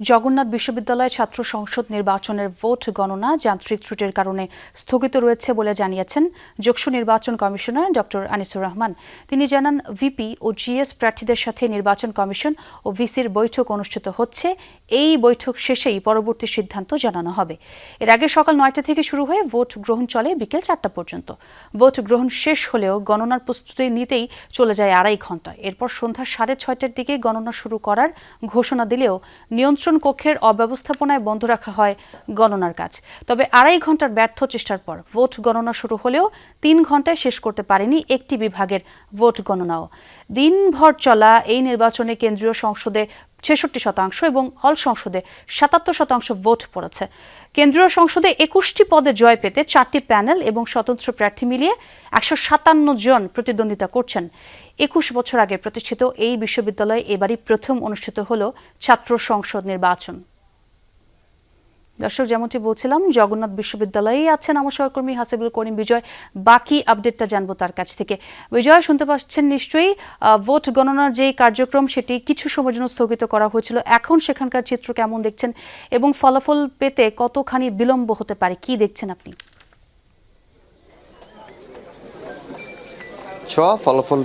জগন্নাথ বিশ্ববিদ্যালয় ছাত্র সংসদ নির্বাচনের ভোট গণনা যান্ত্রিক ত্রুটির কারণে স্থগিত রয়েছে বলে জানিয়েছেন যোগসু নির্বাচন কমিশনার ডক্টর আনিসুর রহমান। তিনি জানান, ভিপি ও জিএস প্রার্থীদের সাথে নির্বাচন কমিশন ও ভিসির বৈঠক অনুষ্ঠিত হচ্ছে। এই বৈঠক শেষেই পরবর্তী সিদ্ধান্ত জানানো হবে। এর আগে সকাল ৯টা থেকে শুরু হয়ে ভোট গ্রহণ চলে বিকেল ৪টা পর্যন্ত। ভোট গ্রহণ শেষ হলেও গণনার প্রস্তুতি নিতেই চলে যায় ২.৫ ঘণ্টা। এরপর সন্ধ্যা ৬:৩০টার দিকে গণনা শুরু করার ঘোষণা দিলেও নিয়ন্ত্রণ কক্ষের অব্যবস্থাপনায় বন্ধ রাখা হয় গণনার কাজ। তবে ২.৫ ঘণ্টার ব্যর্থ চেষ্টার পর ভোট গণনা শুরু হলেও ৩ ঘণ্টায় শেষ করতে পারেনি একটি বিভাগের ভোট গণনাও। দিনভর চলা এই নির্বাচনে কেন্দ্রীয় সংসদে ৬৬% এবং হল সংসদে ৭৭% ভোট পড়েছে। কেন্দ্রীয় সংসদে ২১টি পদে জয় পেতে ৪টি প্যানেল এবং স্বতন্ত্র প্রার্থী মিলিয়ে ১৫৭ জন প্রতিদ্বন্দ্বিতা করছেন। ২১ বছর আগে প্রতিষ্ঠিত এই বিশ্ববিদ্যালয়ে এবারই প্রথম অনুষ্ঠিত হল ছাত্র সংসদ নির্বাচন। দর্শক, যেমনটি বলছিলাম, জগন্নাথ বিশ্ববিদ্যালয়েই আছেন আমার সহকর্মী হাসিবুল করিম বিজয়। বাকি আপডেটটা জানবো তার কাছ থেকে। বিজয়, শুনতে পাচ্ছেন নিশ্চয়ই, ভোট গণনার যে কার্যক্রম সেটি কিছু সময়ের জন্য স্থগিত করা হয়েছিল। এখন সেখানকার চিত্র কেমন দেখছেন এবং ফলাফল পেতে কতখানি বিলম্ব হতে পারে, কি দেখছেন আপনি? ফলাফল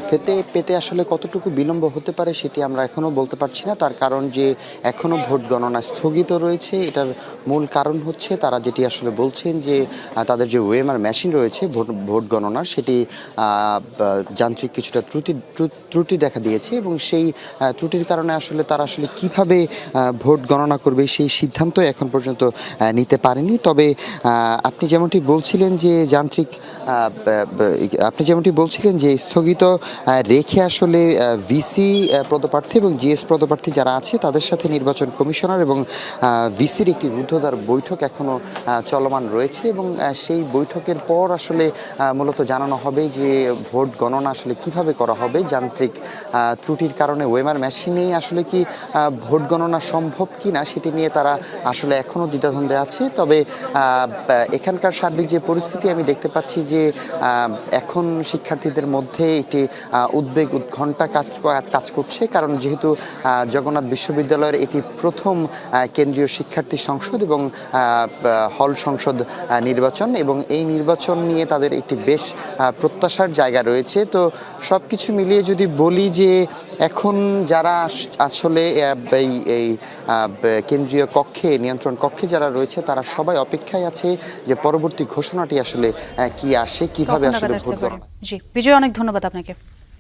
পেতে আসলে কতটুকু বিলম্ব হতে পারে সেটি আমরা এখনও বলতে পারছি না। তার কারণ যে এখনও ভোট গণনা স্থগিত রয়েছে, এটার মূল কারণ হচ্ছে তারা যেটি আসলে বলছেন যে তাদের যে ওএমআর মেশিন রয়েছে ভোট গণনার, সেটি যান্ত্রিক কিছুটা ত্রুটি দেখা দিয়েছে এবং সেই ত্রুটির কারণে আসলে তারা আসলে কিভাবে ভোট গণনা করবে সেই সিদ্ধান্ত এখন পর্যন্ত নিতে পারেনি। তবে আপনি যেমনটি বলছিলেন যে স্থগিত রেখে আসলে ভিসি পদপ্রার্থী এবং জিএস পদপ্রার্থী যারা আছে তাদের সাথে নির্বাচন কমিশনার এবং ভিসির একটি রুদ্ধদ্বার বৈঠক এখনও চলমান রয়েছে এবং সেই বৈঠকের পর আসলে মূলত জানানো হবে যে ভোট গণনা আসলে কিভাবে করা হবে। যান্ত্রিক ত্রুটির কারণে ওএমআর মেশিনেই আসলে কি ভোট গণনা সম্ভব কিনা সেটি নিয়ে তারা আসলে এখনও দ্বিধাদ্বন্দ্বে আছে। তবে এখানকার সার্বিক যে পরিস্থিতি আমি দেখতে পাচ্ছি যে এখন শিক্ষার্থীদের মধ্যে একটি উদ্বেগ উৎকণ্ঠা কাজ করছে, কারণ যেহেতু জগন্নাথ বিশ্ববিদ্যালয়ের এটি প্রথম কেন্দ্রীয় শিক্ষার্থী সংসদ এবং হল সংসদ নির্বাচন এবং এই নির্বাচন নিয়ে তাদের একটি বেশ প্রত্যাশার জায়গা রয়েছে। তো সব কিছু মিলিয়ে যদি বলি যে এখন যারা আসলে এই কেন্দ্রীয় কক্ষে, নিয়ন্ত্রণ কক্ষে যারা রয়েছে তারা সবাই অপেক্ষায় আছে যে পরবর্তী ঘোষণাটি আসলে কি আসে, কিভাবে আসলে ভোট গণনা। জি বিজয়, অনেক ধন্যবাদ আপনাকে।